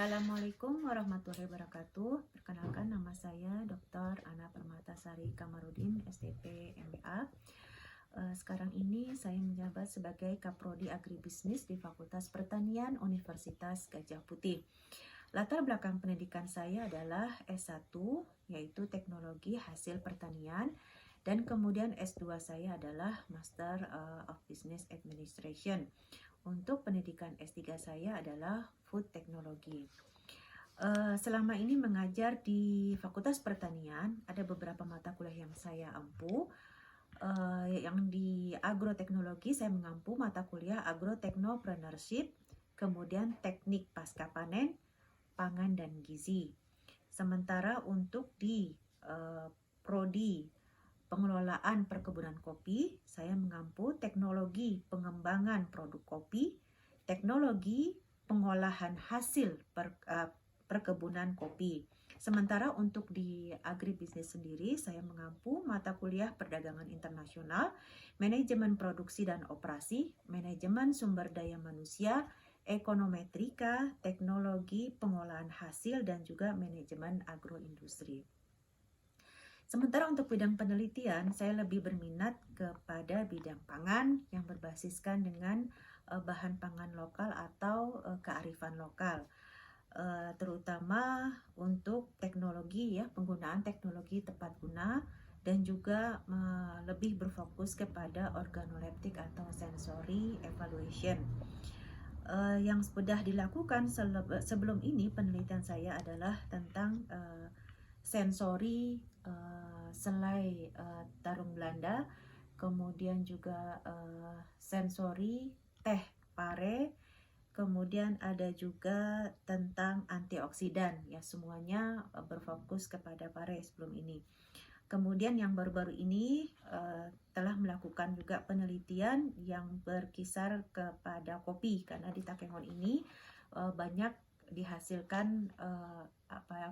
Assalamualaikum warahmatullahi wabarakatuh. Perkenalkan, nama saya Dr. Ana Permatasari Kamarudin, STP MA. Sekarang ini saya menjabat sebagai Kaprodi Agribisnis di Fakultas Pertanian Universitas Gadjah Putih. Latar belakang pendidikan saya adalah S1, yaitu Teknologi Hasil Pertanian, dan kemudian S2 saya adalah Master of Business Administration. Untuk pendidikan S3 saya adalah Food Technology. Selama ini mengajar di Fakultas Pertanian, ada beberapa mata kuliah yang saya ampu. Yang di agroteknologi saya mengampu mata kuliah agrotechnopreneurship, kemudian teknik pasca panen, pangan dan gizi. Sementara untuk di prodi pengelolaan perkebunan kopi, saya mengampu teknologi pengembangan produk kopi, teknologi pengolahan hasil perkebunan kopi. Sementara untuk di agribisnis sendiri, saya mengampu mata kuliah perdagangan internasional, manajemen produksi dan operasi, manajemen sumber daya manusia, ekonometrika, teknologi pengolahan hasil, dan juga manajemen agroindustri. Sementara untuk bidang penelitian, saya lebih berminat kepada bidang pangan yang berbasiskan dengan bahan pangan lokal atau kearifan lokal. Terutama untuk teknologi, ya, penggunaan teknologi tepat guna, dan juga lebih berfokus kepada organoleptik atau sensory evaluation. Yang sudah dilakukan sebelum ini, penelitian saya adalah tentang sensori selai tarung Belanda, kemudian juga sensori teh pare, kemudian ada juga tentang antioksidan, ya, semuanya berfokus kepada pare sebelum ini. Kemudian yang baru-baru ini telah melakukan juga penelitian yang berkisar kepada kopi, karena di Takengon ini banyak dihasilkan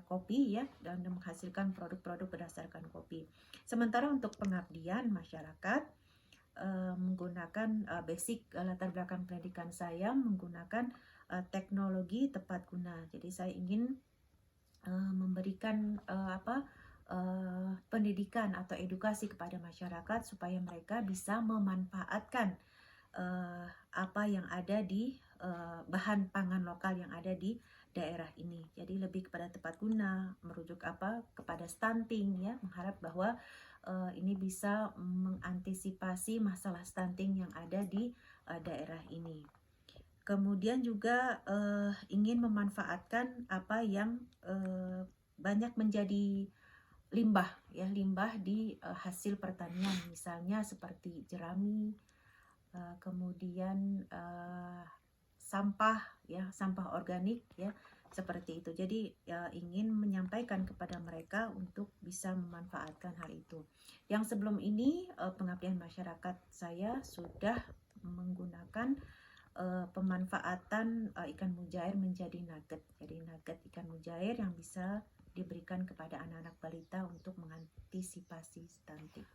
kopi, ya, dan menghasilkan produk-produk berdasarkan kopi. Sementara untuk pengabdian masyarakat, menggunakan basic latar belakang pendidikan saya menggunakan teknologi tepat guna. Jadi saya ingin memberikan pendidikan atau edukasi kepada masyarakat supaya mereka bisa memanfaatkan apa yang ada di bahan pangan lokal yang ada di daerah ini. Jadi lebih kepada tepat guna, merujuk kepada stunting, ya, mengharap bahwa ini bisa mengantisipasi masalah stunting yang ada di daerah ini. Kemudian juga ingin memanfaatkan apa yang banyak menjadi limbah, ya, limbah di hasil pertanian, misalnya seperti jerami, kemudian sampah, ya, sampah organik, ya, seperti itu. Jadi ingin menyampaikan kepada mereka untuk bisa memanfaatkan hal itu. Yang sebelum ini pengabdian masyarakat saya sudah menggunakan pemanfaatan ikan mujair menjadi nugget. Jadi nugget ikan mujair yang bisa diberikan kepada anak-anak balita untuk mengantisipasi stunting.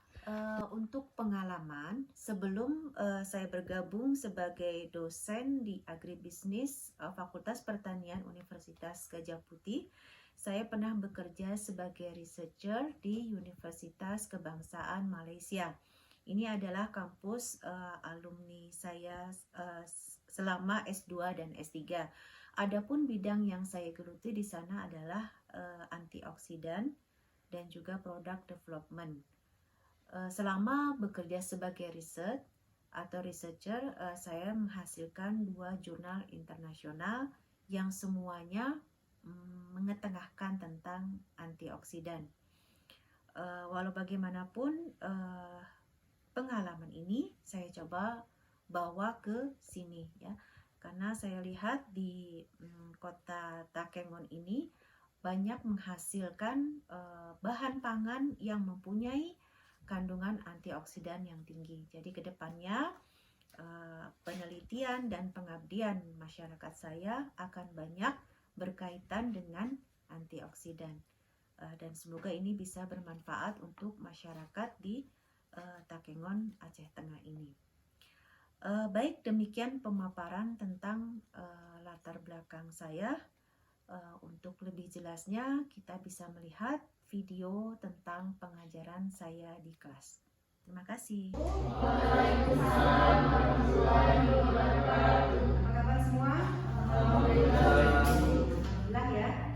Untuk pengalaman, sebelum saya bergabung sebagai dosen di agribisnis Fakultas Pertanian Universitas Gadjah Putih, saya pernah bekerja sebagai researcher di Universitas Kebangsaan Malaysia. Ini adalah kampus alumni saya selama S2 dan S3. Adapun bidang yang saya geluti di sana adalah antioksidan dan juga product development. Selama bekerja sebagai research atau researcher, saya menghasilkan 2 jurnal internasional yang semuanya mengetengahkan tentang antioksidan. Walau bagaimanapun, pengalaman ini saya coba bawa ke sini, ya, karena saya lihat di kota Takengon ini banyak menghasilkan bahan pangan yang mempunyai kandungan antioksidan yang tinggi. Jadi kedepannya penelitian dan pengabdian masyarakat saya akan banyak berkaitan dengan antioksidan, dan semoga ini bisa bermanfaat untuk masyarakat di Takengon, Aceh Tengah ini. Baik, demikian pemaparan tentang latar belakang saya Untuk lebih jelasnya, kita bisa melihat video tentang pengajaran saya di kelas. Terima kasih. Waalaikumsalam warahmatullahi wabarakatuh. Apa kabar semua? Alhamdulillah ya.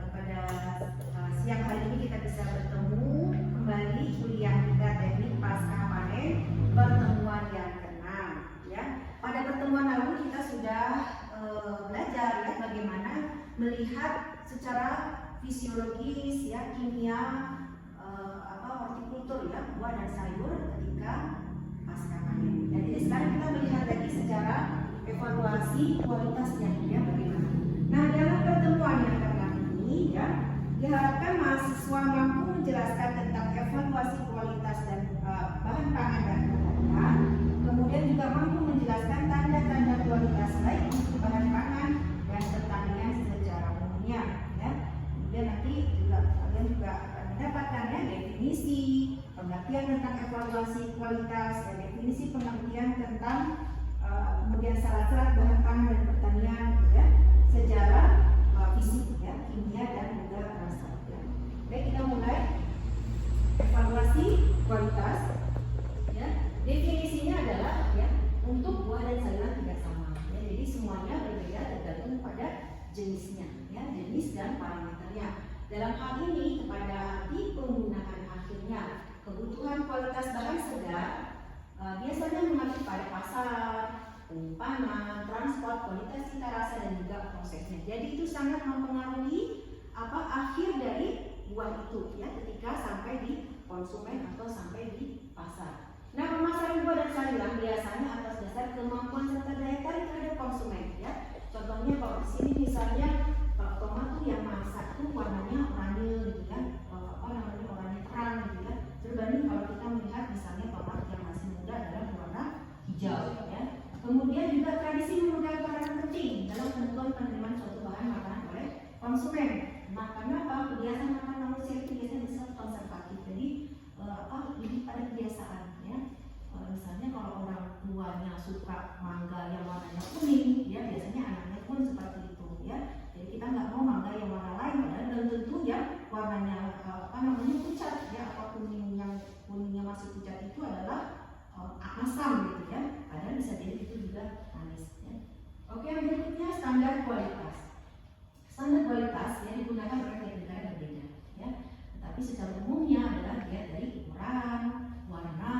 Pada siang hari ini kita bisa bertemu kembali kuliah kita teknik pasca panen pertemuan yang ke-6 ya. Pada pertemuan lalu kita sudah belajar ya bagaimana melihat secara fisiologis ya kimia hortikultur ya buah dan sayur ketika pasca panen. Dan jadi sekarang kita melihat lagi secara evaluasi kualitasnya ya bagaimana. Nah dalam pertemuan yang ke-6 ini ya diharapkan mahasiswa mampu menjelaskan tentang evaluasi kualitas dan bahan pangan dan pertanian. Kemudian juga mampu menjelaskan tanda-tanda kualitas baik untuk bahan pangan dan pertanian secara umumnya ya. Kemudian nanti juga kalian juga akan mendapatkan ya definisi, pengertian tentang evaluasi kualitas, dan definisi pengertian tentang kemudian syarat-syarat bahan pangan dan pertanian ya, sejarah fisik ya, kimia dan juga rasa ya. Baik, kita mulai evaluasi kualitas ya. Definisinya adalah ya untuk buah dan sayuran tidak sama ya. Jadi semuanya berbeda tergantung pada jenisnya ya, jenis dan parameternya. Dalam hal ini kepada arti penggunaan akhirnya kebutuhan kualitas bahan segar biasanya mengacu pada pasar, penyimpanan, transport, kualitas cita rasa dan juga prosesnya. Jadi itu sangat mempengaruhi akhir dari buah itu ya ketika sampai di konsumen atau sampai di pasar. Nah, pemasaran buah dan sayuran biasanya atas dasar kemampuan serta daya tarik terhadap konsumen ya. Contohnya kalau di sini misalnya tomat tuh yang masak tuh warnanya oranye gitu kan, oranye terang gitu kan. Berbanding kalau kita melihat misalnya tomat yang masih muda dalam warna hijau ya. Kemudian juga tradisi memegang peran penting dalam penentuan penerimaan suatu bahan makanan oleh konsumen. Nah, karena kebiasaan makan manusia itu biasanya bersifat konservatif. Jadi lebih pada kebiasaan ya. Misalnya kalau orang tuanya suka mangga yang warnanya kuning, ya biasanya anaknya pun seperti itu ya. Jadi kita nggak mau mangga yang warna lain, padahal belum tentu ya warnanya pucat ya, atau kuningnya masih pucat itu adalah asam gitu ya. Padahal bisa jadi itu juga manis ya. Oke, yang berikutnya standar kualitas. Standar kualitas ya digunakan oleh negara berbeda ya. Tetapi secara umumnya adalah dia dari ukuran, warna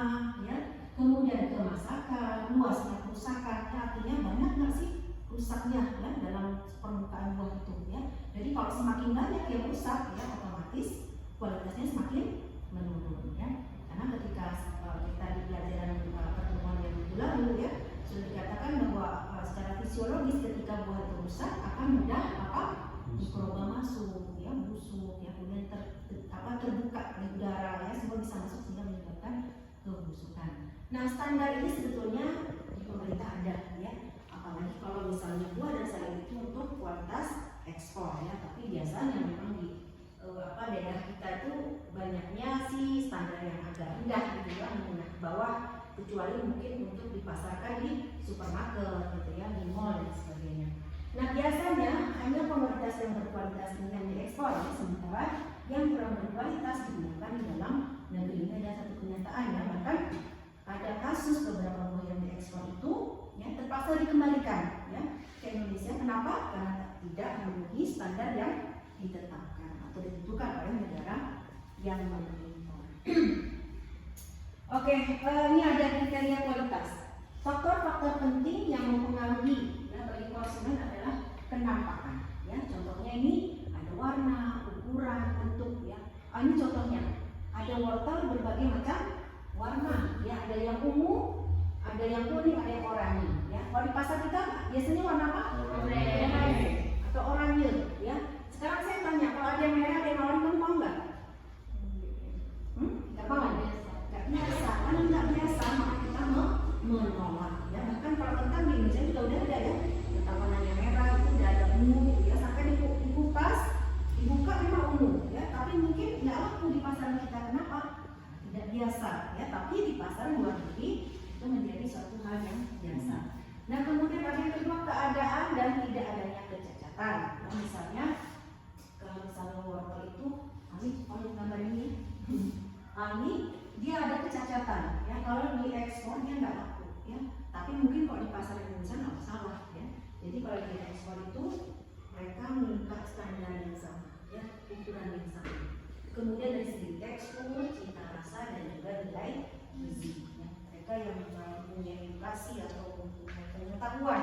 ya, kemudian kemasakan, luasnya kerusakan ya, artinya banyak nggak sih rusaknya ya dalam permukaan buah itu ya. Jadi kalau semakin banyak yang rusak ya otomatis kualitasnya semakin menurun ya. Karena ketika kita di pelajaran pertemuan yang lalu ya sudah dikatakan bahwa secara fisiologis ketika buah itu rusak akan mudah mikroba masuk ya, busuk ya, kemudian terbuka di udara ya, semua bisa masuk sehingga menyebabkan kebusukan. Nah, standar ini sebetulnya di pemerintah ada ya, apalagi kalau misalnya buah dan sayur itu untuk kualitas ekspor ya, tapi biasanya memang di daerah kita itu banyaknya sih standar yang agak rendah gitu ya, menengah ke bawah, kecuali mungkin untuk dipasarkan di supermarket gitu ya, di mall dan sebagainya. Nah, biasanya hanya komoditas yang berkualitas ini yang diekspor ya, sementara yang kurang berkualitas digunakan di dalam negeri. Ini ada satu kenyataan ya, bahkan ada kasus beberapa buah yang diekspor itu ya terpaksa dikembalikan ya ke Indonesia. Kenapa? Karena tidak memenuhi standar yang ditetapkan atau ditentukan oleh negara yang mengimpor. Oke, ini ada kriteria kualitas. Faktor-faktor penting yang mempengaruhi ya, bagi konsumen adalah penampakan. Ya, contohnya ini ada warna, ukuran, bentuk. Ya, ini contohnya. Ada wortel berbagai macam warna. Ya, ada yang ungu, ada yang kuning, ada yang oranye. Ya, kalau di pasar kita biasanya warna apa? Oranye atau oranye. Ya, sekarang saya tanya, kalau ada yang merah, ada yang oranye, mau nggak? Nggak mau. Nggak biasa. Karena nggak biasa, maka kita menolak. Ya, bahkan kalau kentang di Indonesia juga udah ada ya. Kentang warnanya merah itu udah ada ungu gitu ya. Sampai dikupas, dibuka memang ungu ya. Tapi mungkin nggak laku di pasaran kita. Kenapa? Tidak biasa ya. Tapi di pasaran luar negeri itu menjadi suatu hal yang biasa. Nah, kemudian ada yang kedua, keadaan dan tidak adanya alami dia ada kecacatan ya, kalau di ekspor dia nggak laku ya, tapi mungkin kalau di pasar Indonesia nggak masalah ya. Jadi kalau di ekspor itu mereka minta standar yang sama ya, ukuran yang sama, kemudian dari segi tekstur, cita rasa, dan juga nilai gizi ya. Mereka yang punya edukasi atau punya pengetahuan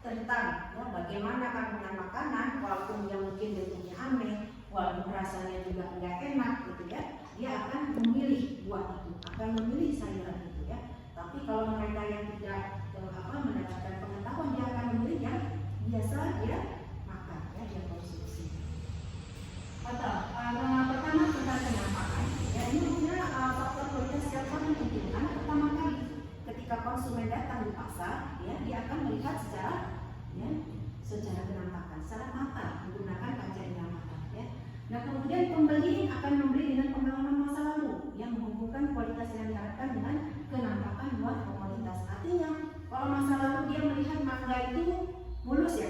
tentang ya, bagaimana kandungan makanan, walaupun dia mungkin bentuknya aneh, walaupun rasanya juga nggak enak gitu ya, dia akan memilih buah itu, akan memilih sayuran itu ya. Tapi kalau mereka yang tidak mendapatkan pengetahuan, dia akan memilih yang biasa dia makan ya, dia konsumsi. Atau pertama tentang penampakan ya, ini punya faktor kualitas yang paling penting. Karena pertama kali ketika konsumen datang di pasar ya, dia akan melihat secara penampakan, secara mata, menggunakan kaca indera mata ya. Nah kemudian pembeli akan membeli dengan pengalaman masa lalu yang menghubungkan kualitas yang diharapkan dengan kenampakan buah komoditas. Artinya kalau masa lalu dia melihat mangga itu mulus ya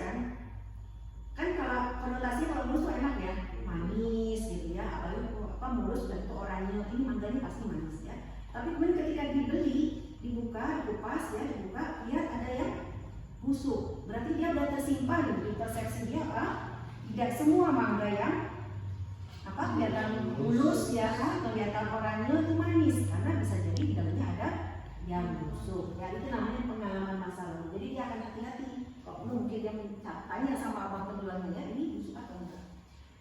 kan kalau konotasi kalau mulus itu enak ya, manis gitu ya, apalagi mulus bentuk oranye, ini mangganya pasti manis ya. Tapi kemudian ketika dibeli, dibuka, dikupas ya, dibuka, lihat ada yang busuk, berarti dia sudah tersimpan di persepsi dia tidak semua mangga yang kelihatan mulus ya kan, kelihatan oranye itu manis, karena bisa jadi di dalamnya ada yang busuk ya. Itu namanya pengalaman masa lalu. Jadi dia akan hati-hati kok mungkin dia tanya sama abang penjualnya, ini busuk atau enggak.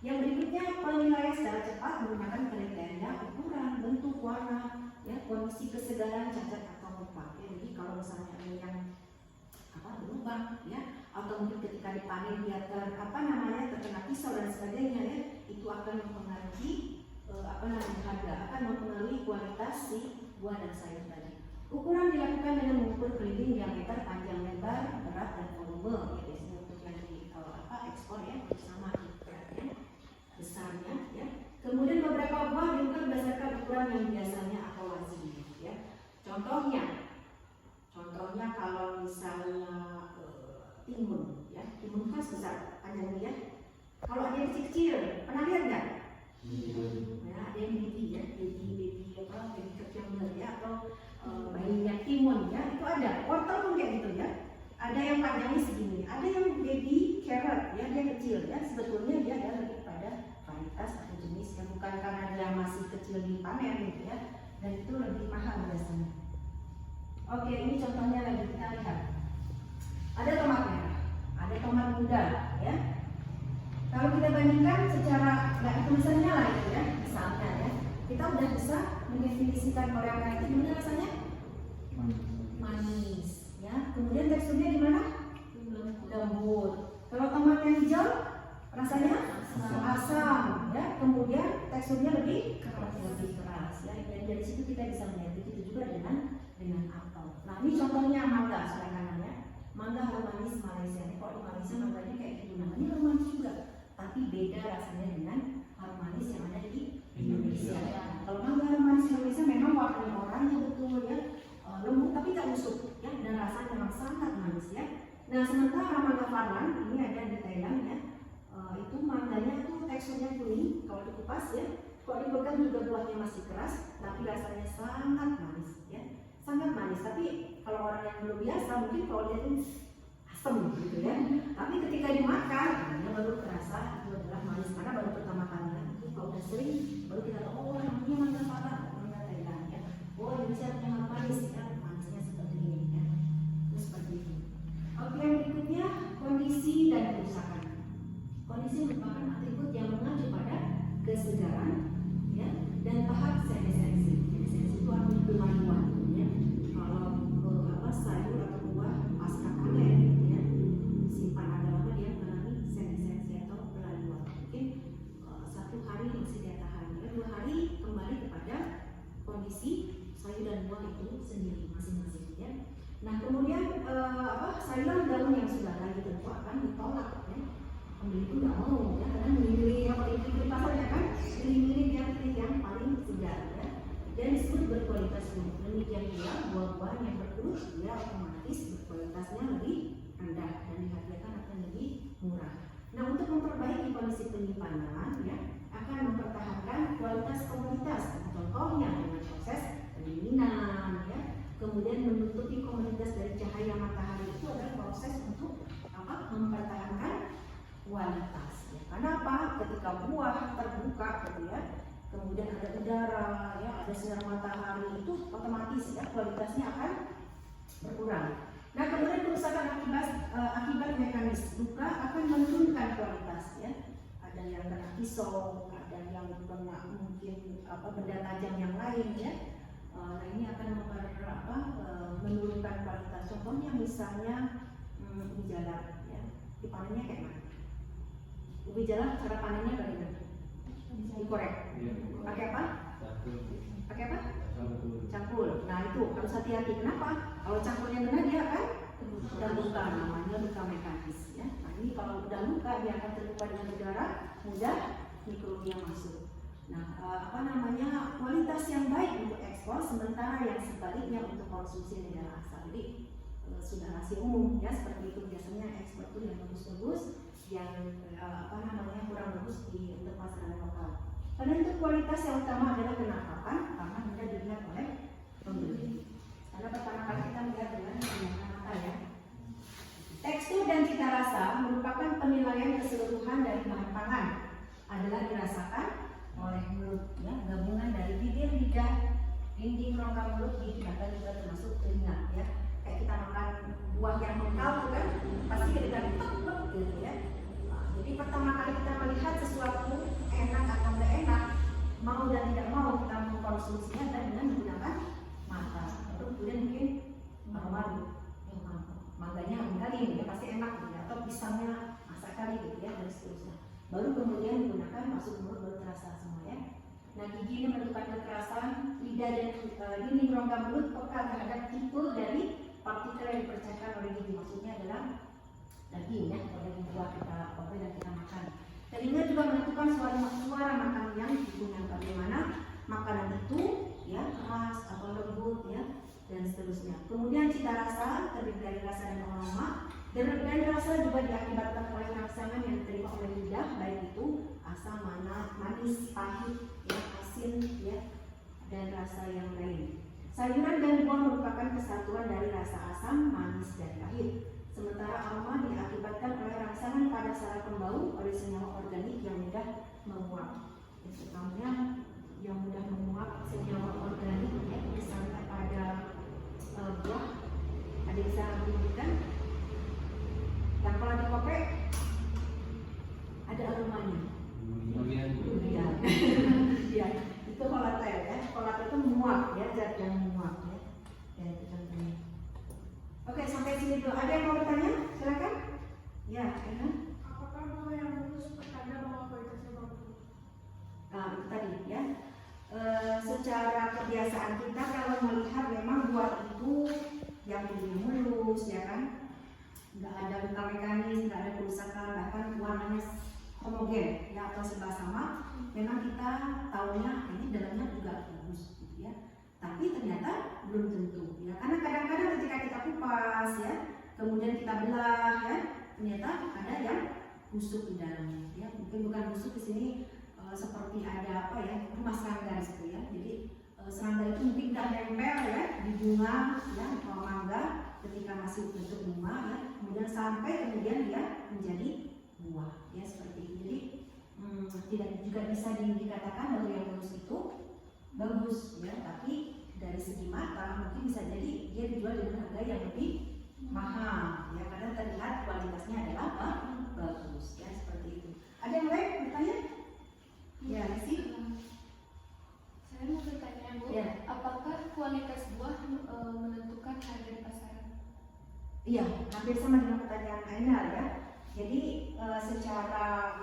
Yang berikutnya penilaian secara cepat menggunakan kriteria ukuran, bentuk, warna ya, kondisi kesegaran, cacat atau rupa ya. Jadi kalau misalnya ada yang berubah ya, atau mungkin ketika dipanen dia terkena pisau dan sebagainya ya, itu akan mempengaruhi harga, akan mempengaruhi kualitas si buah dan sayur tadi. Ukuran dilakukan dengan mengukur keliling diameter, panjang, lebar, berat, dan volume ya, biasanya untuk yang di ekspor ya, sama ukurannya besarnya ya. Kemudian beberapa buah diukur berdasarkan ukuran yang biasanya atau lazim ya. Contohnya kalau misalnya timun ya, timun khas besar panjangnya ya. Kalau ada yang kecil, pernah lihat nggak? Ya, ada yang baby ya, baby kecil ya, atau bayinya timun ya, itu ada. Wortel pun kayak gitu ya. Ada yang panjangnya segini, ada yang baby carrot ya, dia kecil ya. Sebetulnya dia ada lebih pada varietas atau jenis yang bukan karena dia masih kecil dipanen gitu ya, dan itu lebih mahal biasanya. Oke, ini contohnya lagi kita lihat. Ada tomat merah, ada tomat muda ya. Kalau kita bandingkan secara nggak tulisannya lah itu ya, misalnya ya, kita udah bisa mendefinisikan kalau yang merah itu gimana rasanya? Manis ya. Kemudian teksturnya gimana? Lembut. Kalau tomat yang hijau rasanya asam ya. Kemudian teksturnya lebih keras ya. Dan dari situ kita bisa melihat. Begitu juga dengan apel. Nah ini contohnya mangga sebelah kanan ya. Mangga harum manis Malaysia. Kalau di Malaysia mangganya kayak gitu. Nah ini harum manis juga, tapi beda rasanya dengan harum manis yang ada di Indonesia. Kalau mangga harum manis Indonesia memang warnanya oranye betul ya, lembut tapi tak busuk ya, dan rasanya memang sangat manis ya. Nah sementara mangga Farlan ini ada di Thailand ya, itu mangganya itu teksturnya kuning kalau dikupas ya. Kalau dipegang juga buahnya masih keras, tapi rasanya sangat manis ya, sangat manis. Tapi kalau orang yang belum biasa mungkin kalau dia itu asam gitu ya. Tapi ketika dimakan, dia baru terasa itu adalah manis karena baru pertama kali. Itu kalau udah sering, baru kita tahu oh namanya mangga Farlan, mangga Thailand ya. Oh Indonesia punya manis ya, manisnya seperti ini ya. Terus seperti itu. Oke, yang berikutnya kondisi dan kerusakan. Kondisi merupakan atribut yang mengacu pada kesegaran ya, dan tahap senescensi. Senescensi itu artinya kemajuan ya. Kalau sayur atau buah pasca panen ya, simpan agak lama dia mengalami senescensi atau kelajuan. Mungkin 1 hari masih dia tahan ya, 2 hari kembali kepada kondisi sayur dan buah itu sendiri masing-masing ya. Nah kemudian sayur daun yang sudah lagi tentu akan ditolak ya. Pembeli itu nggak mau ya, karena memilih yang paling tinggi pasarnya kan, memilih yang paling segar ya, dan disebut berkualitas buruk. Demikian pula buah-buahan yang berkurus dia otomatis berkualitasnya lebih rendah dan dihargakan akan lebih murah. Nah untuk memperbaiki kondisi penyimpanan ya, akan mempertahankan kualitas komoditas. Contohnya dengan pendinginan, ya. Kemudian menutupi komunitas dari cahaya matahari itu adalah proses untuk mempertahankan kualitas. Ya. Karena apa? Ketika buah terbuka, gitu ya, kemudian ada udara, ya, ada sinar matahari, itu otomatis ya kualitasnya akan berkurang. Nah, kemudian kerusakan akibat mekanis luka akan menurunkan kualitas, ya. Ada yang kena pisau, ada yang kena mungkin benda tajam yang lain, ya. Nah, ini akan menurunkan kualitas. Contohnya misalnya ubi jalar, ya. Dipanennya kayak mana? Ubi jalar cara panennya bagaimana? Dikorek. Pakai apa? Pakai apa? Campur. Nah, itu harus hati-hati. Kenapa? Kalau campurnya kena dia akan udah luka, namanya luka mekanis, ya. Nah, ini kalau udah luka dia akan terluka dengan udara, mudah mikrobia masuk. Nah, kualitas yang baik untuk ekspor, sementara yang sebaliknya untuk konsumsi negara asal. Jadi sudah rahasia umum, ya, seperti itu. Biasanya ekspor itu yang bagus-bagus, yang kurang bagus untuk pasaran lokal. Karena itu kualitas yang utama adalah kenakapan, karena mudah dilihat oleh pembeli. Karena pertama kali kita melihat dengan mata, ya. Tekstur dan cita rasa merupakan penilaian keseluruhan dari bahan pangan, adalah dirasakan oleh mulut, ya, gabungan dari bibir, lidah, dinding rongga mulut, gigi, bahkan juga termasuk telinga, ya. Kayak kita makan buah yang mengkal, kan, pasti ketika ditek-tek, gitu, ya. Nah, jadi pertama kali kita melihat sesuatu enak atau tidak enak, mau dan tidak mau kita mengkonsumsinya dan dengan menggunakan mata. Lalu kemudian mungkin paru-paru, mangganya kali ini, ya, pasti enak, gitu, ya. Atau pisangnya masak kali, gitu, ya, dan seterusnya. Baru kemudian menggunakan masuk mulut baru terasa semua, ya. Nah, gigi ini menentukan kekerasan, lidah dan dinding rongga mulut peka terhadap tipe dari partikel yang dipercikan oleh gigi. Maksudnya adalah daging, ya, atau daging buah kita pakai dan kita makan. Telinga juga menentukan suara makanan yang digunakan, bagaimana makanan itu, ya, keras atau lembut, ya, dan seterusnya. Kemudian cita rasa terdiri dari rasa dan aroma. Dan rasa juga diakibatkan oleh rangsangan yang diterima oleh lidah, baik itu asam, manis, pahit, ya, asin, ya, dan rasa yang lain. Sayuran dan buah merupakan kesatuan dari rasa asam, manis, dan pahit. Sementara aroma diakibatkan oleh rangsangan pada saraf pembau oleh senyawa organik yang mudah menguap. Contohnya yang mudah menguap senyawa organik, ya, misalnya pada buah, ada yang bisa menunjukkan. Dan kalau dikopek ada aromanya. Durian. Ya, itu volatil, ya. Volatil itu menguap, ya, zat yang menguap, ya. Ya, itu contohnya. Oke, sampai sini dulu. Ada yang mau bertanya? Silakan. Ya, Ena. Apakah buah yang bagus pertanda bahwa kualitasnya bagus? Nah, itu tadi, ya. Secara kebiasaan kita kalau melihat memang buah itu yang mulus, ya kan, nggak ada luka mekanis, nggak ada kerusakan, bahkan warnanya homogen, ya, atau serba sama. Memang kita tahunya ini dalamnya juga bagus, gitu, ya. Tapi ternyata belum tentu, ya, karena kadang-kadang ketika kita kupas, ya, kemudian kita belah, ya, ternyata ada yang busuk di dalamnya, ya. Mungkin bukan busuk di sini seperti ada apa, ya, rumah serangga di situ, ya. Jadi serangga itu mungkin tidak nempel, ya, di bunga, ya, atau mangga ketika masih bentuk bunga, ya, kemudian sampai kemudian dia menjadi buah, ya, seperti itu. Jadi tidak juga bisa dikatakan bahwa yang bagus itu bagus, ya, tapi dari segi mata mungkin bisa jadi dia dijual dengan harga yang lebih mahal, ya, karena terlihat kualitasnya adalah bagus, ya, seperti itu. Ada yang lain bertanya? Ya, sih. Saya mau bertanya, Bu, Ya. apakah kualitas buah menentukan harga di pasaran? Iya, hampir sama dengan pertanyaan Ainal, ya. Jadi secara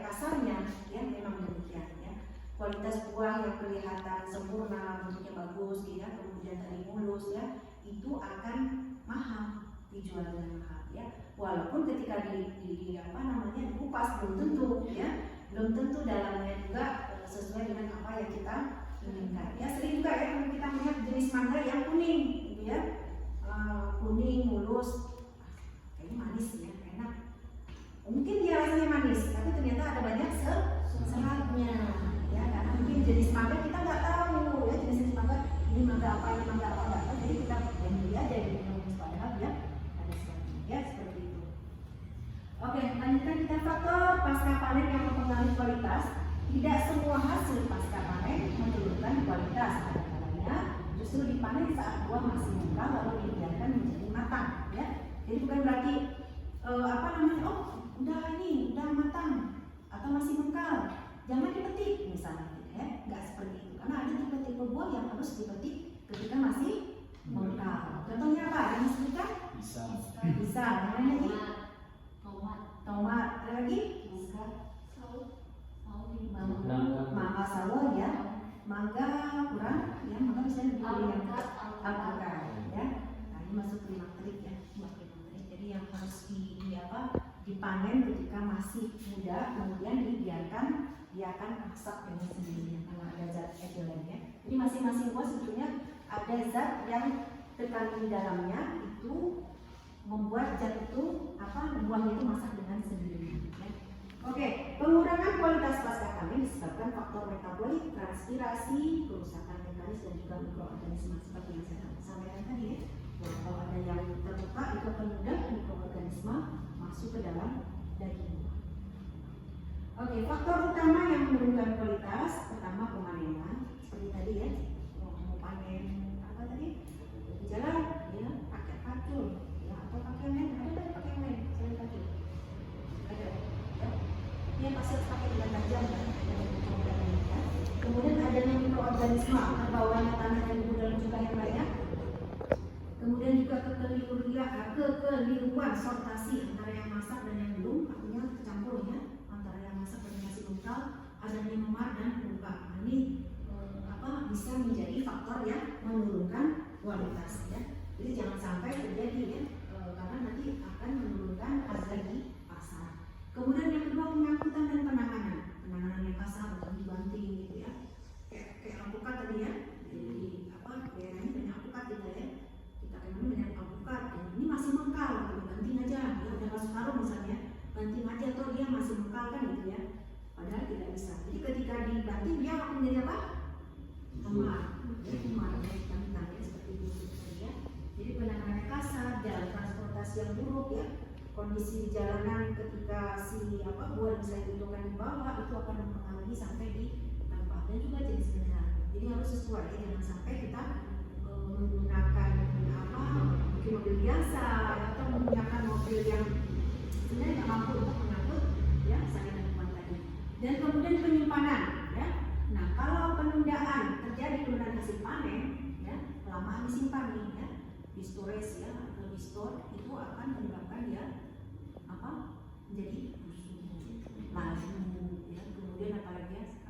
kasarnya, ya, memang demikian, ya. Kualitas buah yang kelihatan sempurna, bentuknya bagus, ya, kemudian tadi mulus, ya, itu akan mahal, dijual dengan mahal, ya. Walaupun ketika dikupas belum tentu, ya, belum tentu dalamnya juga sesuai dengan apa yang kita inginkan. Ya, sering juga, ya, kalau kita melihat jenis mangga yang kuning, gitu, ya, kuning mulus, kayaknya manis, ya, enak. Mungkin dia rasanya manis, tapi ternyata ada banyak seratnya, ya, karena mungkin jenis mangga kita nggak tahu, ya, jenis mangga ini pasca panen yang mempengaruhi kualitas, tidak semua hasil pasca panen menurunkan kualitas. Kadang-kadangnya justru dipanen saat buah masih mengkal lalu dibiarkan menjadi matang, ya. Jadi bukan berarti udah matang atau masih mengkal, jangan dipetik misalnya, ya. Nggak seperti itu, karena ada tipe-tipe buah yang harus dipetik ketika masih mengkal. Contohnya apa? Yang disebutkan? Bisa. Yang lain lagi? Tomat. Ada lagi? Mangga sawo, ya. Mangga kurang, ya. Mangga misalnya dibeli yang alpukat, ya. Nah, ini masuk klimakterik, ya. Jadi yang harus dipanen ketika masih muda, kemudian dibiarkan dia akan masak dengan sendirinya karena ada zat etilen, ya. Jadi masing-masing buah sebetulnya ada zat yang terkandung di dalamnya itu membuat zat itu buahnya itu masak dengan sendirinya, ya. Oke, pengurangan kualitas pasca panen disebabkan faktor metabolik, transpirasi, kerusakan mekanis dan juga mikroorganisme seperti yang saya sampaikan tadi, ya. Kalau ada yang terbuka itu akan mudah mikroorganisme masuk ke dalam daging. Oke, faktor utama yang menurunkan kualitas pertama pemanenan, seperti tadi, ya. Mau panen apa tadi? Di jalan, ya, pakai pacul, ya, atau pakai lem, ada pakai lem, selain pacul. Ada, ya. Dia pasti harus pakai dengan tajam, ya. Kemudian adanya mikroorganisme terbawanya tanah dan debu dalam jumlah yang banyak. Kemudian juga kekeliruan sortasi antara yang masak dan yang belum, artinya tercampur, ya, antara yang masak dan yang masih mengkal, adanya memar dan luka. Ini bisa menjadi faktor yang menurunkan kualitas, ya. Jadi jangan sampai terjadi, ya, karena nanti akan menurunkan harga di pasar. Kemudian yang kedua pengangkutan dan penanganan yang kasar atau dibanting, gitu, ya. Kayak alpukat tadi, ya. Jadi daerahnya banyak alpukat, gitu, ya. Kita kenal banyak alpukat, ya. Ini masih mengkal, gitu. Banting aja, ya, udah masuk karung misalnya, banting aja atau dia masih mengkal, kan, gitu, ya. Padahal tidak bisa. Jadi ketika dibanting dia akan menjadi apa? Memar, seperti itu, ya. Jadi penanganan kasar, jalan transportasi yang buruk, ya. Kondisi di jalanan ketika buah bisa dibutuhkan di bawah itu akan mempengaruhi sampai di tempat, dan juga jenis kendaraan. Jadi harus sesuai, ya. Jangan sampai kita menggunakan mungkin mobil biasa, atau menggunakan mobil yang sebenarnya tidak mampu untuk mengangkut, ya, saya dan teman tadi. Dan kemudian penyimpanan, ya. Nah, kalau penundaan terjadi penundaan hasil panen, ya, kelamaan disimpan nih, ya, di storage, ya, atau di store, itu akan menyebabkan dia menjadi busuk, layu, ya. Kemudian apalagi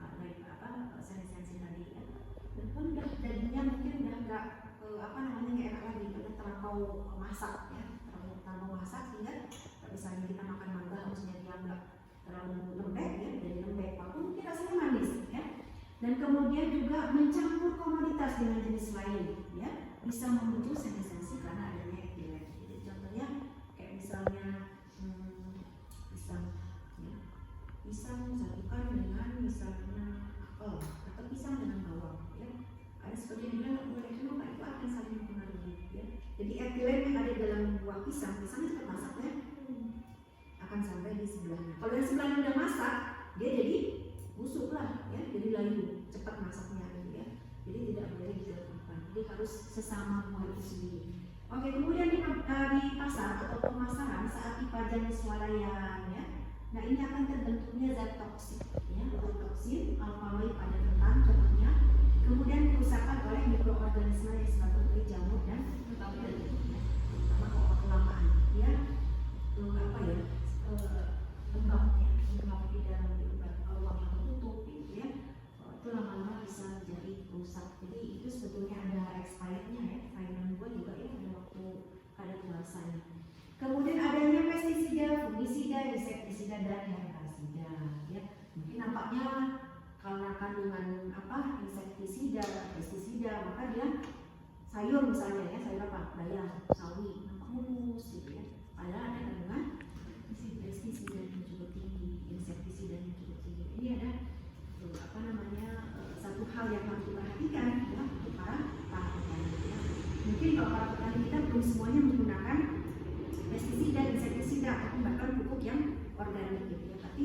sensi tadi, ya. Dan pun dagingnya mungkin udah nggak nggak enak lagi karena terlampau masak, ya, terlampau masak sehingga misalnya kita makan mangga harusnya dia nggak terlalu lembek, ya, jadi lembek walaupun mungkin rasanya manis, ya. Dan kemudian juga mencampur komoditas dengan jenis lain, ya, bisa memicu sensi karena adanya etilen. Jadi contohnya kayak misalnya pisang disatukan dengan misalnya apel atau pisang dengan bawang, ya. Ada seperti dibilang nggak boleh, kenapa? Itu akan saling mempengaruhi, ya. Jadi etilen yang ada dalam buah pisangnya cepat masak, ya, akan sampai di sebelahnya. Kalau yang sebelahnya udah masak, dia jadi busuk lah, ya, jadi layu, cepat masaknya, gitu, ya. Jadi tidak boleh dilakukan. Jadi harus sesama buah itu sendiri. Oke, kemudian di pasar atau pemasaran saat dipajang swalayan, ya. Nah, ini akan terbentuknya zat toksik, ya, toksin, alkaloid pada kentang contohnya. Kemudian kerusakan oleh mikroorganisme yang disebabkan oleh jamur dan bakteri, ya. Terutama kalau kelamaan, ya, lembab di dalam ruang yang tertutup, gitu, ya. Itu lama-lama bisa menjadi rusak. Jadi itu sebetulnya ada expirednya, ya. Expirednya juga, ya, ada waktu kadaluarsanya. Kemudian adanya pestisida, fungisida, insektisida dan herbisida, ya. Mungkin nampaknya karena kandungan insektisida, pestisida, maka dia sayur misalnya, ya, sayur apa? Bayam, sawi, nampak mulus, gitu, ya. Padahal ada kandungan pestisida yang cukup tinggi, insektisida yang cukup tinggi. Ini ada satu hal yang harus diperhatikan, ya, untuk para petani, ya. Mungkin kalau para petani kita belum semuanya menggunakan pestisida, insektisida, ataupun bahkan pupuk yang organik, gitu, ya. Tapi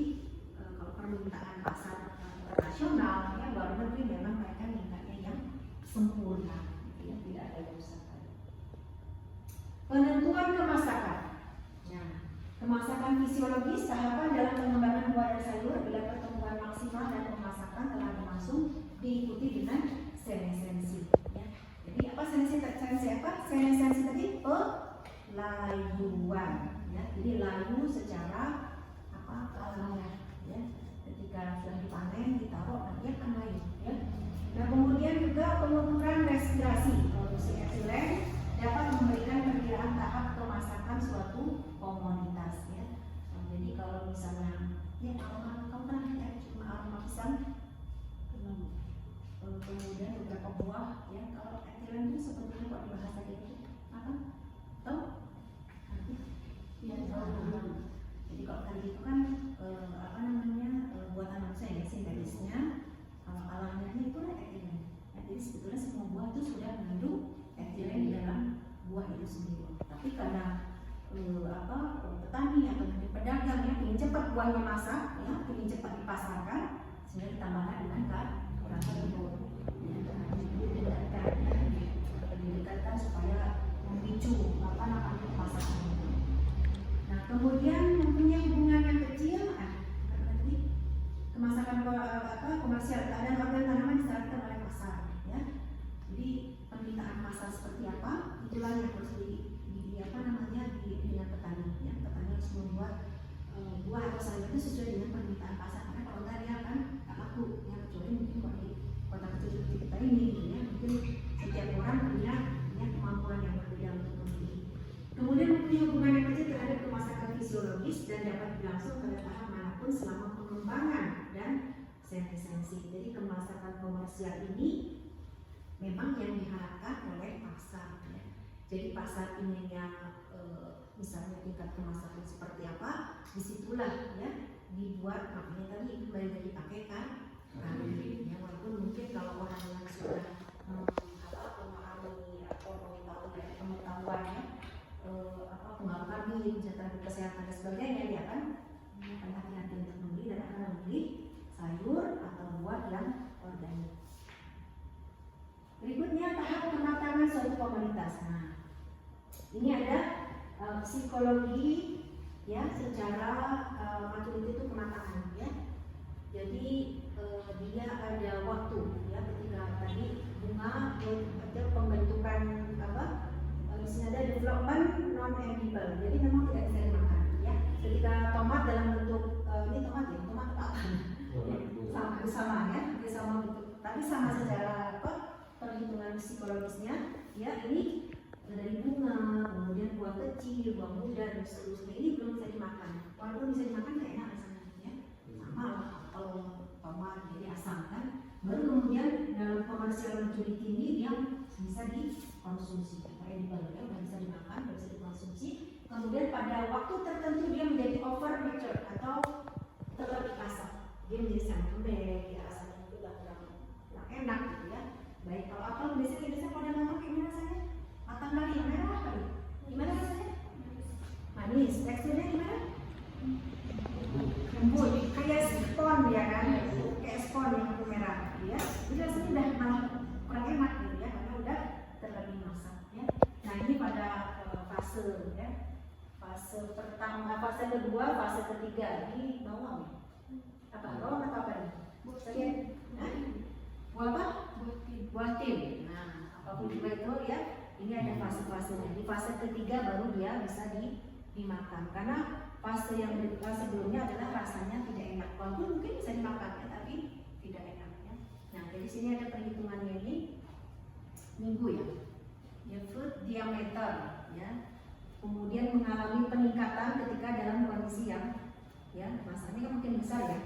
fisiologis, tahapan dalam pengembangan buah dan sayur bila pertumbuhan maksimal dan pemasakan telah berlangsung diikuti dengan senescensi. Ya. Jadi apa senescensi apa? Senescensi tadi pelayuan. Ya. Jadi layu secara apa? Alamiah. Ya. Ketika sudah dipanen, ditaruh, nanti akan layu. Ya. Nah kemudian juga pengukuran respirasi. Produksi etilen dapat memberikan perkiraan tahap kemasakan suatu komoditas. Ya. Nah, jadi kalau misalnya, ya kamu pernah lihat cuma aroma pisang, kemudian beberapa buah, ya kalau etilen itu sebetulnya kok dibahas tadi itu apa? Tahu? Ya, jadi kalau tadi itu kan apa namanya buatan manusia ya sintetisnya, kalau alamiahnya itu etilen. Nah, jadi sebetulnya semua buah itu sudah mengandung etilen di dalam buah itu sendiri. Tapi karena petani atau pedagang ya ingin cepat buahnya masak, ya ingin cepat dipasarkan, sehingga ditambahkan dengan kata tersebut. Didekatkan supaya memicu apa namanya pemasakan itu. Nah kemudian mempunyai hubungan yang kecil, tadi kemasakan komersial, keadaan organ tanaman diserahkan oleh pasar, ya. Jadi permintaan pasar seperti apa, itulah yang harus dengan petani. Ya. Petani harus membuat buah atau sayur itu sesuai dengan permintaan pasar. Karena kalau enggak dia akan tak laku. Ya, kecuali mungkin kalau di kota kecil seperti kita ini, gitu, ya, mungkin setiap orang punya kemampuan yang berbeda untuk membeli. Kemudian mempunyai hubungan yang kecil terhadap kemasakan fisiologis dan dapat berlangsung pada tahap manapun selama pengembangan dan senescensi. Jadi kemasakan komersial ini memang yang diharapkan oleh pasar. Ya. Jadi pasar ininya misalnya tingkat kemasakan seperti apa, disitulah ya dibuat, makanya tadi kembali dari dipakai kan, ya, walaupun mungkin kalau orang yang sudah memahami atau mengetahui dari pengetahuan ya pengaruh karbon, kesehatan dan sebagainya, dia akan hati-hati untuk membeli dan akan membeli sayur atau buah yang organik. Berikutnya tahap kematangan suatu komoditas. Nah, ini ada psikologi ya secara maturity itu kematangan ya. Jadi dia ada waktu ya ketika tadi bunga ada pembentukan apa? Misalnya ada development non edible. Jadi memang tidak bisa dimakan ya. Ketika tomat dalam bentuk ini tomat ya, tomat apa? sama ya, sama bentuk. Tapi sama secara apa? Perhitungan psikologisnya ya ini dari bunga, kemudian buah kecil, buah muda dan seterusnya ini belum bisa dimakan. Walaupun bisa dimakan kayak enak rasanya, ya. Sama kalau tomat jadi asam kan. Baru kemudian dalam komersial maturity ini dia bisa dikonsumsi, edible ya, udah bisa dimakan, udah bisa dikonsumsi. Kemudian pada waktu tertentu dia menjadi over mature atau terlebih kasar. Dia menjadi sangat lembek, ya rasanya itu udah kurang enak gitu ya. Baik kalau apel biasanya pada makan kayak gimana rasanya? Matang kali yang merah kali. Gimana rasanya? Manis. Teksturnya gimana? Lembut. Kayak spon ya kan? Kayak spon yang merah. Ya. Jadi rasanya udah malah kurang enak gitu ya, karena udah terlebih masak. Ya. Nah ini pada fase ya. Fase pertama, fase kedua, fase ketiga di bawang. Apa? Bawang atau apa nih? Saya. Buah apa? Buah tim. Nah apapun juga itu ya. Ini ada fase-fasenya. Di fase ketiga baru dia bisa dimakan. Karena fase yang sebelumnya adalah rasanya tidak enak. Walaupun mungkin bisa dimakan ya, tapi tidak enak ya. Nah, dari sini ada perhitungannya ini minggu ya. Ya fruit diameter ya. Kemudian mengalami peningkatan ketika dalam kondisi yang ya masanya kan mungkin besar ya.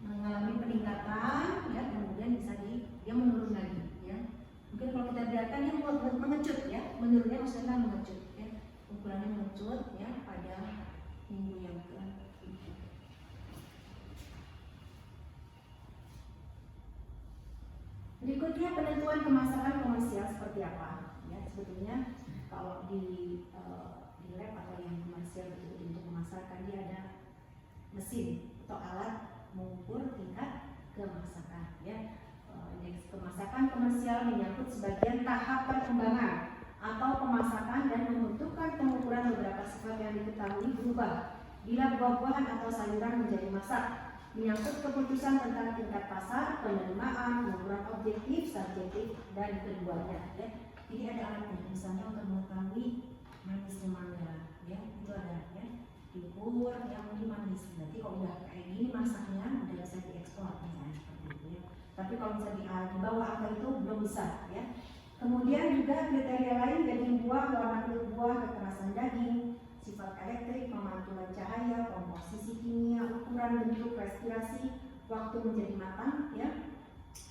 Mengalami peningkatan ya, kemudian bisa dia menurun lagi ya. Mungkin kalau kita lihatkan ini mengecut ya, menurunnya maksudnya mengecut ya, ukurannya mengecut ya pada minggu yang ke-7. Berikutnya penentuan kemasakan komersial seperti apa? Ya sebetulnya kalau di lab atau yang komersial untuk memasarkan dia ada mesin atau alat mengukur tingkat kemasakan ya. Kemasakan komersial menyangkut sebagian tahap perkembangan atau pemasakan dan membutuhkan pengukuran beberapa sifat yang diketahui berubah Bila buah-buahan atau sayuran menjadi masak, menyangkut keputusan tentang tingkat pasar, penerimaan, pengukuran objektif, subjektif, dan keduanya. Ya. Jadi ada alatnya, misalnya untuk mengetahui manis mana, ya itu ada ya. Diukur yang ini manis. Nanti kalau udah kayak gini masaknya udah bisa diekspor misalnya seperti itu ya. Tapi kalau misalnya di bawah angka itu belum bisa ya. Kemudian juga kriteria lain daging buah, warna kulit buah, kekerasan daging, sifat elektrik, pemantulan cahaya, komposisi kimia, ukuran bentuk, respirasi, waktu menjadi matang ya,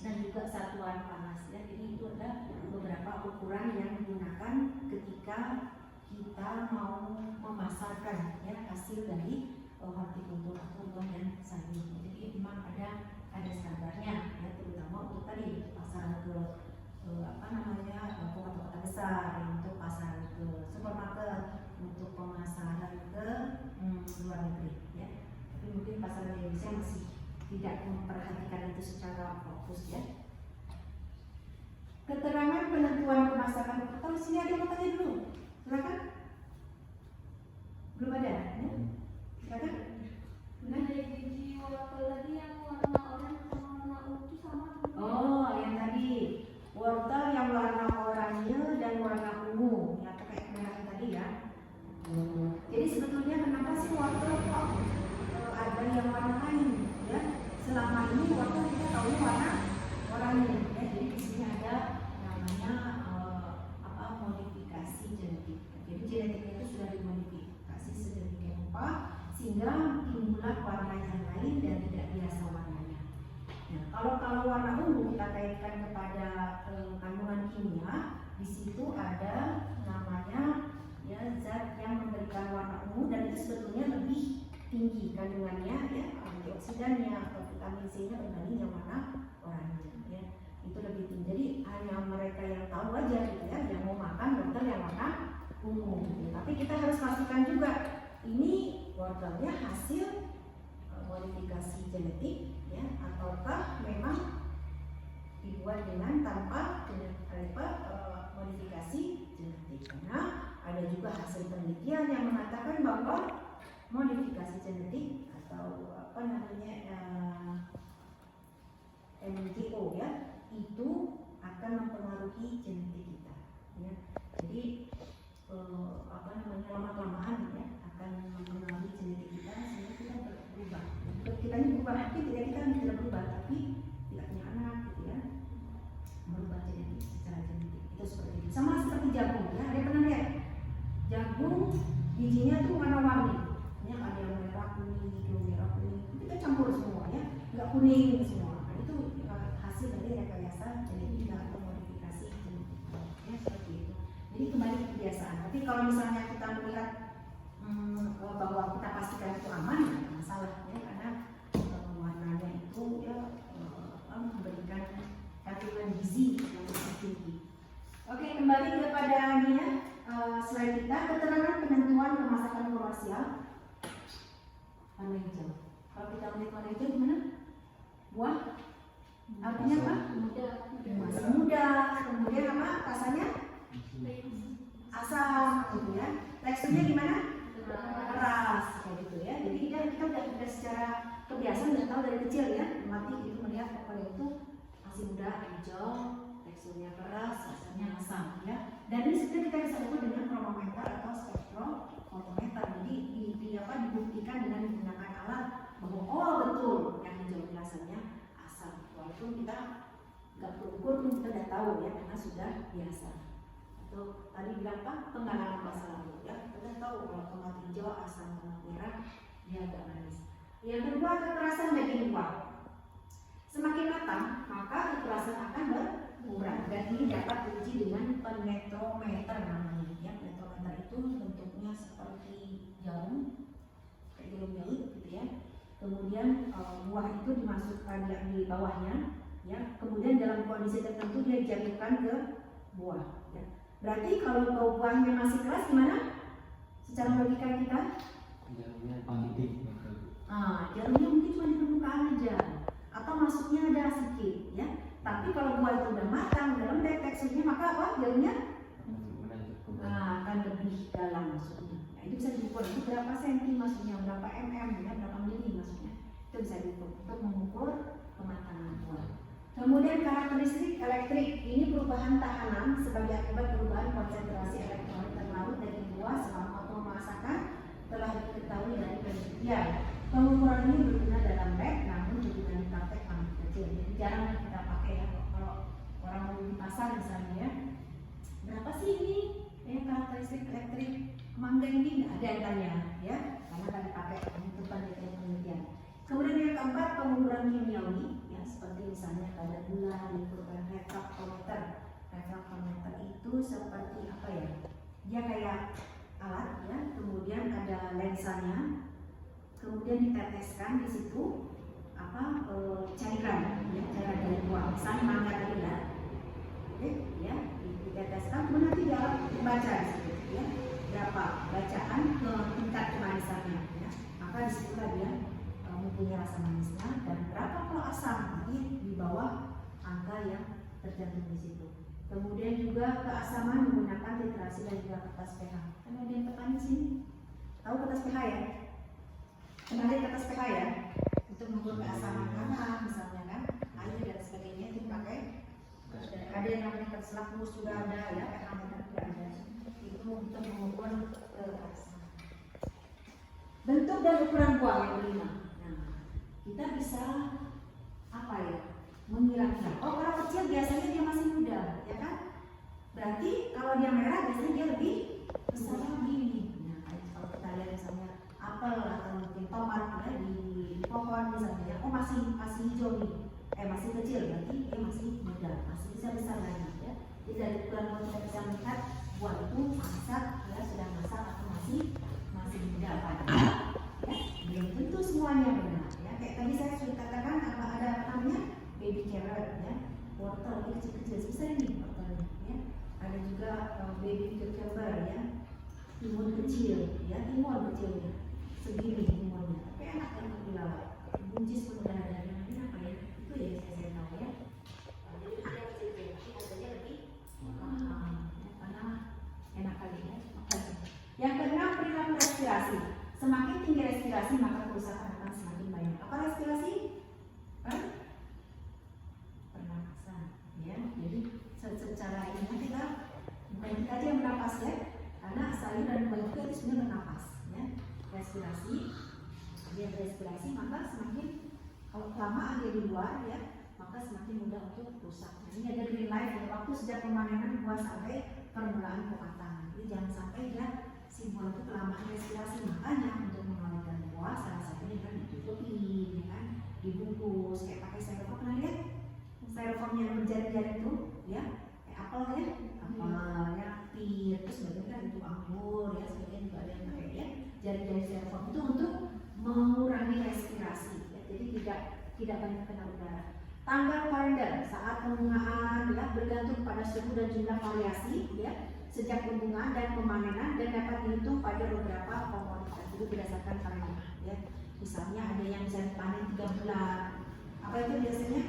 dan juga satuan panas ya. Jadi itu ada beberapa ukuran yang digunakan ketika kita mau memasarkan ya hasil dari hortikultur atau buah dan sayur. Jadi memang ada standarnya ya, terutama untuk tadi pasaran ke kota-kota besar, untuk pasaran ke supermarket, untuk pemasaran ke luar negeri ya. Tapi mungkin pasaran Indonesia masih tidak memperhatikan itu secara fokus ya. Keterangan penentuan pemasakan, atau sini ada yang tanya dulu, silakan. Belum ada ya? Silakan. Nah, dari biji wortel tadi yang warna oranye sama warna ungu itu sama. Oh, yang tadi wortel yang warna oranye dan warna ungu ya, kayak merah tadi ya. Jadi sebetulnya kenapa sih wortel kok ada yang warna lain ya? Selama ini wortel kita tahu warna oranye ya. Jadi di sini ada namanya modifikasi genetik. Jadi genetiknya itu sudah dimodifikasi sedemikian rupa sehingga timbullah warna yang lain dan tidak biasa warnanya. Nah, kalau warna ungu kita kaitkan kepada kandungan kimia, di situ ada namanya ya zat yang memberikan warna ungu, dan itu sebetulnya lebih tinggi kandungannya ya, antioksidannya atau vitamin C-nya berbanding yang warna oranye ya. Itu lebih tinggi. Jadi hanya mereka yang tahu aja gitu ya, yang mau makan wortel yang warna ungu gitu. Tapi kita harus pastikan juga ini wortelnya hasil modifikasi genetik ya, ataukah memang dibuat dengan tanpa modifikasi genetik. Karena ada juga hasil penelitian yang mengatakan bahwa modifikasi genetik atau MGO ya, itu akan mempengaruhi genetik kita ya. Jadi lama-kelamaan ya akan mempengaruhi genetik kita sehingga kita berubah. Kita ini berubah, tapi kita tidak berubah, tapi tidak punya anak gitu ya, merubah genetik secara genetik itu seperti itu. Sama seperti jagung ya, ada pernah lihat jagung bijinya tuh warna-warni ya, ada yang merah kuning, hijau merah kuning, kita campur semua ya, nggak kuning semua. Nah, itu hasil dari rekayasa genetik atau modifikasi genetik ya, seperti itu. Jadi kembali ke kebiasaan. Tapi kalau misalnya kita melihat bahwa kita pastikan itu aman, ya masalah ya, karena warnanya itu ya memberikan kandungan gizi yang lebih tinggi. Oke, kembali kepada slide kita, keterangan penentuan pemasakan komersial. Warna hijau. Kalau kita melihat warna hijau gimana? Buah? Artinya apa? Masih muda. Kemudian apa? Rasanya? Asam, gitu ya. Teksturnya gimana? Keras, kayak gitu ya. Jadi kita udah secara kebiasaan udah tahu dari kecil ya, mati gitu melihat pokoknya itu masih muda, hijau, teksturnya keras, rasanya asam ya. Dan ini sebenarnya kita bisa ukur dengan kronometer atau spektrofotometer. Jadi dibuktikan dengan menggunakan alat bahwa oh betul yang hijau ini rasanya asam. Walaupun kita nggak perlu ukur pun kita udah tahu ya, karena sudah biasa. Atau tadi bilang apa? Pengalaman masa lalu ya. Kita udah tahu kalau tomat hijau asam, tomat merah dia agak manis. Yang kedua, kekerasan daging buah. Semakin matang, maka kekerasan akan berkurang. Dan ini dapat diuji dengan penetrometer namanya. Ya, penetrometer itu bentuknya seperti jarum, kayak jarum jahit gitu ya. Kemudian buah itu dimasukkan di bawahnya, ya. Kemudian dalam kondisi tertentu dia dijatuhkan ke buah. Ya. Berarti kalau buahnya masih keras gimana? Secara logika kita? Jarumnya titik. Jarumnya mungkin cuma di permukaan aja, atau masuknya ada sedikit, ya. Tapi kalau buah itu udah matang, udah lembek teksturnya, maka apa? Jarumnya akan lebih dalam. maksudnya. Nah, itu bisa diukur, itu berapa senti maksudnya, berapa mm, ya, berapa mili maksudnya. Itu bisa diukur untuk mengukur kematangan buah. Kemudian karakteristik elektrik, ini perubahan tahanan sebagai akibat perubahan konsentrasi elektrolit terlarut dari buah selama waktu memasakan telah diketahui dari penelitian. Pengukuran ini berguna dalam lab, namun kegunaan di praktek amat kecil. Jadi jarang kita pakai ya. Kalau orang mau di pasar misalnya ya, berapa sih ini karakteristik elektrik mangga ini? Nggak ada yang tanya ya, karena kan dipakai untuk penelitian. Kemudian yang keempat, pengukuran kimiawi ya, seperti misalnya kadar gula diukurkan refraktometer. Refraktometer itu seperti apa ya? Dia kayak alat ya, kemudian ada lensanya, kemudian diteteskan di situ cairan ya, cairan dari buah, misalnya mangga tadi ya, oke ya, diteteskan, kemudian nanti dia dibaca di situ ya, berapa bacaan ke tingkat kemanisannya ya, maka di situ dia mempunyai rasa manisnya, dan berapa kalau asam, nanti di bawah angka yang tercantum di situ. Kemudian juga keasaman menggunakan literasi dan juga kertas pH. Kan ada yang petani sini, tahu kertas pH ya? Kenalin kertas pH ya? Untuk mengukur keasaman tanah misalnya kan, air dan sebagainya dipakai. Ada yang namanya kertas lakmus juga ada ya, pH meter juga ada. Itu untuk mengukur keasaman. Bentuk dan ukuran buah yang kelima. Nah, kita bisa apa ya? Mengira-ngira. Oh, orang kecil biasanya dia masih muda, ya kan? Berarti kalau dia merah biasanya dia lebih besar begini. Nah, kalau kita lihat misalnya apel atau mungkin tomat ya, di pohon misalnya, oh masih hijau nih, masih kecil, berarti dia masih muda, masih bisa besar lagi ya. Jadi dari ukuran buah kita bisa melihat buah itu masak ya, sudah masak atau masih muda pada ya. Belum tentu semuanya benar ya. Kayak tadi saya sudah katakan ada apa namanya? Baby carrot ya, wortel ini kecil-kecil sebesar ini wortelnya ya. Ada juga baby cucumber ya, timun kecil ya, timun kecilnya segini timunnya, tapi enak kan dilalap. Buncis pun udah ada, ini apa ya? Itu ya saya tahu ya. Jadi dia kecil-kecil, tapi harganya lebih karena enak kali ya. Yang keenam, perilaku respirasi. Semakin tinggi respirasi maka kerusakan akan semakin banyak. Apa respirasi? Ya, jadi secara ini kita bukan kita aja yang bernapas ya, karena sayur dan buah itu sebenarnya bernapas ya. Respirasi, dia respirasi maka semakin kalau kelamaan dia di luar ya, maka semakin mudah untuk rusak. Nah, ini ada green light ya, waktu sejak pemanenan buah sampai permulaan pematangan. Jadi jangan sampai dia si buah itu kelamaan respirasi, makanya untuk mengawetkan buah salah satunya kan ditutupin, ya kan, dibungkus kayak pakai styrofoam. Pernah lihat? Styrofoam yang berjari-jari itu ya, kayak apel ya, apelnya pir, terus bagian kan itu anggur ya, sebagian juga ada yang pakai ya, jari-jari styrofoam itu untuk mengurangi respirasi ya, jadi tidak banyak kena udara. Tanggal kalender saat pembungaan ya, bergantung pada suhu dan jumlah variasi ya, sejak pembungaan dan pemanenan, dan dapat dihitung pada beberapa komoditas itu berdasarkan kalender ya. Misalnya ada yang bisa dipanen 3 bulan, apa itu biasanya?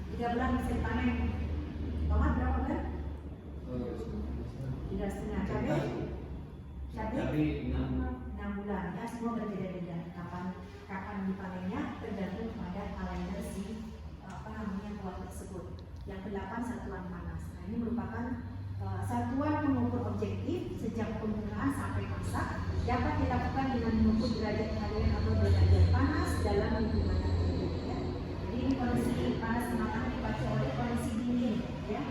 3 bulan bisa dipanen. Tomat berapa bulan? 3,5. Cabai 6 bulan ya, semua berbeda-beda kapan dipanennya, tergantung pada kalender si buah tersebut. Yang ke-8, satuan panas. Nah, ini merupakan satuan pengukur objektif sejak pembungaan sampai masak, dapat dilakukan dengan mengukur derajat kehadiran atau derajat panas dalam lingkungan tertentu ya. Jadi ini kondisi panas kematangan dibaca oleh kondisi dingin ya,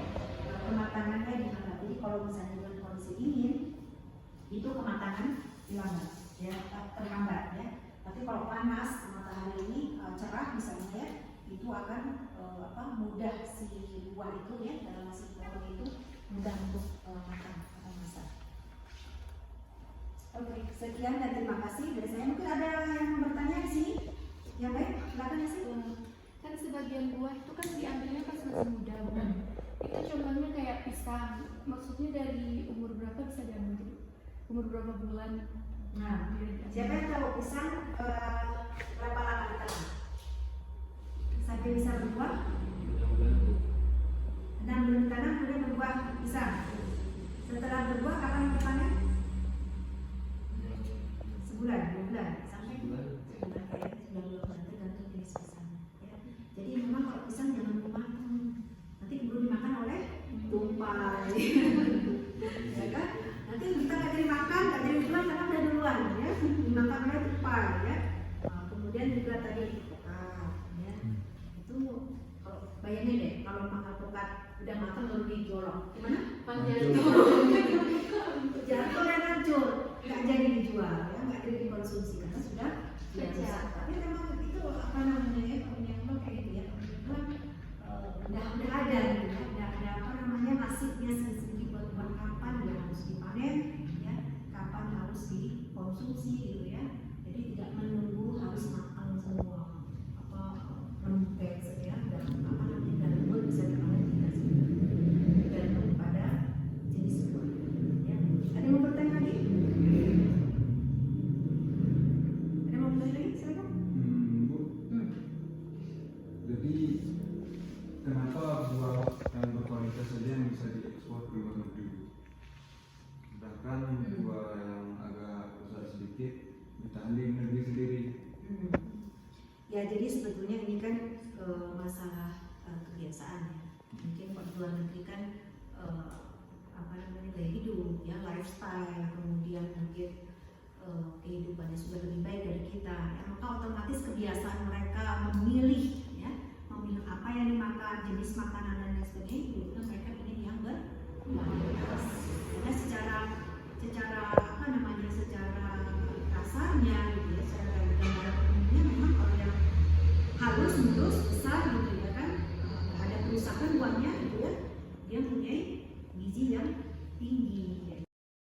kematangannya dihambat. Jadi kalau misalnya dengan kondisi dingin itu kematangan lambat ya, terhambat ya. Tapi kalau panas matahari ini cerah misalnya ya, itu akan mudah si buah itu ya, dalam si pohon itu mudah untuk matang atau masak. Oke, sekian dan terima kasih dari saya. Mungkin ada yang bertanya di sini? Yang baik, silakan ya sih. Kan sebagian buah itu kan diambilnya pas masih muda, bukan? Itu contohnya kayak pisang. Maksudnya dari umur berapa bisa diambil? Umur berapa bulan? Nah, siapa yang tahu pisang berapa lama ditanam sampai bisa berbuah? 6 bulan ditanam kemudian berbuah pisang. Setelah berbuah kapan dipanen? Bayangin deh kalau makan alpukat udah matang lalu dijolok, gimana? Jatuh dan hancur, nggak jadi dijual, ya, nggak jadi dikonsumsi karena sudah rusak. Tapi memang itu apa namanya ya, memang kayak gitu ya, udah ada gitu ya, udah ada apa namanya nasibnya sendiri buat kapan dia harus dipanen, ya, kapan harus dikonsumsi gitu ya. Jadi tidak menunggu harus makan semua apa rempeh ya, dan apa namanya dalam mulut bisa terpanen tidak sih, tergantung pada jenis buah. Ya, ada yang mau bertanya lagi? Ada yang mau bertanya lagi? Silakan. Bu, jadi kenapa buah yang berkualitas saja yang bisa diekspor ke luar negeri? Sedangkan buah yang agak besar sedikit ditahan di negeri sendiri. Ya, jadi sebetulnya ini kan masalah kebiasaan ya. Mungkin kalau di luar negeri kan apa namanya gaya hidup, ya, lifestyle, kemudian mungkin kehidupannya sudah lebih baik dari kita, ya, maka otomatis kebiasaan mereka memilih, ya, memilih apa yang dimakan, jenis makanan dan lain sebagainya, itu mereka pilih yang berkualitas. Karena secara apa namanya, secara kasarnya gitu ya, secara gambaran umumnya memang kalau yang halus, mulus, besar gitu ya kan, nggak ada kerusakan buahnya gitu ya, dia